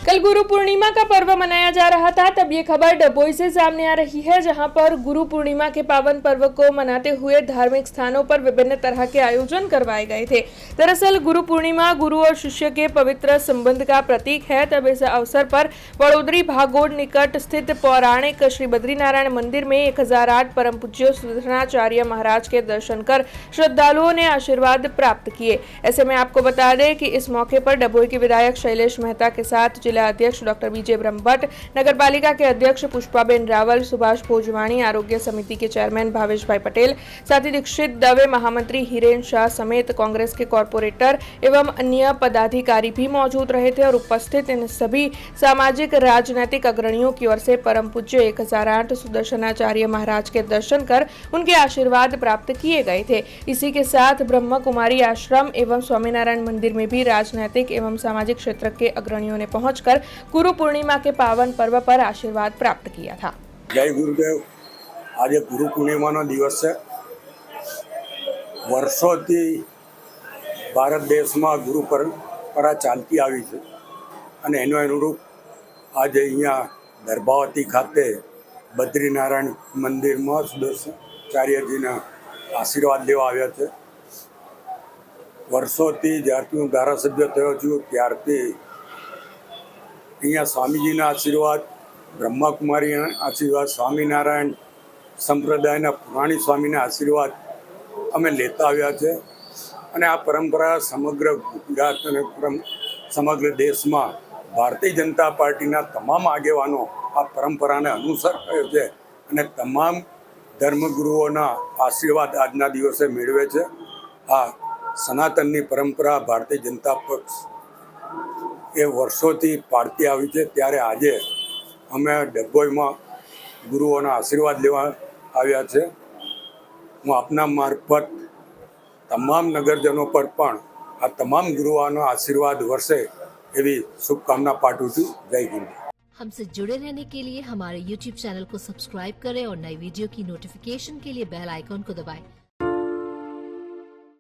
कल गुरु पूर्णिमा का पर्व मनाया जा रहा था, तब ये खबर डभोई से सामने आ रही है, जहां पर गुरु पूर्णिमा के पावन पर्व को मनाते हुए धार्मिक स्थानों पर विभिन्न तरह के आयोजन करवाए गए थे। दरअसल गुरु पूर्णिमा गुरु और शिष्य के पवित्र संबंध का प्रतीक है। तब इस अवसर पर वडोदरी भागोड़ निकट स्थित पौराणिक श्री बद्रीनारायण मंदिर में 1008 परम पूज्य सुदर्शनाचार्य महाराज के दर्शन कर श्रद्धालुओं ने आशीर्वाद प्राप्त किए। ऐसे में आपको बता दें कि इस मौके पर डभोई के विधायक शैलेश मेहता के साथ जिला अध्यक्ष डॉक्टर विजय ब्रह्मभट्ट, नगर पालिका के अध्यक्ष पुष्पाबेन रावल, सुभाष भोजवाणी, आरोग्य समिति के चेयरमैन भावेश भाई पटेल, साथी दीक्षित दवे, महामंत्री हिरेन शाह समेत कांग्रेस के कॉर्पोरेटर एवं अन्य पदाधिकारी भी मौजूद रहे थे और उपस्थित इन सभी सामाजिक राजनीतिक अग्रणियों की ओर से परम पूज्य 1008 सुदर्शनाचार्य महाराज के दर्शन कर उनके आशीर्वाद प्राप्त किए गए थे। इसी के साथ ब्रह्म कुमारी आश्रम एवं स्वामीनारायण मंदिर में भी राजनीतिक एवं सामाजिक क्षेत्र के अग्रणियों ने पहुंचकर गुरु पूर्णिमा के पावन पर्व पर आशीर्वाद प्राप्त किया था। जय गुरुदेव। आज गुरु पूर्णिमा दिवस है। વર્ષોથી ભારત દેશમાં ગુરુ પરંપરા ચાલતી આવી છે અને એનો અનુરૂપ આજે અહીંયા દરબાવતી ખાતે બદ્રીનારાયણ મંદિરમાં સુદર્શનાચાર્યજીના આશીર્વાદ લેવા આવ્યા છે। વર્ષોથી જ્યારથી હું ધારાસભ્ય થયો છું ત્યારથી અહીંયા સ્વામીજીના આશીર્વાદ, બ્રહ્માકુમારીના આશીર્વાદ, સ્વામિનારાયણ સંપ્રદાયના પુરાણી સ્વામીના આશીર્વાદ અમે લેતા આવ્યા છે અને આ પરંપરા સમગ્ર ગુજરાત અને સમગ્ર દેશમાં ભારતીય જનતા પાર્ટીના તમામ આગેવાનો આ પરંપરાને અનુસરે છે અને તમામ ધર્મગુરુઓના આશીર્વાદ આજના દિવસે મેળવે છે। આ સનાતનની પરંપરા ભારતીય જનતા પક્ષ એ વર્ષોથી પાળતી આવી છે, ત્યારે આજે અમે ડભોઈમાં ગુરુઓના આશીર્વાદ લેવા આવ્યા છે। હું આપના મારફત તમામ નગરજનો પર પણ આ તમામ ગુરુઓનો આશીર્વાદ વરસે એવી શુભકામના પાઠવું છું। જય ગુરુ। हमसे जुड़े रहने के लिए हमारे YouTube चैनल को सब्सक्राइब करें और नई वीडियो की नोटिफिकेशन के लिए बेल आइकॉन को दबाएं।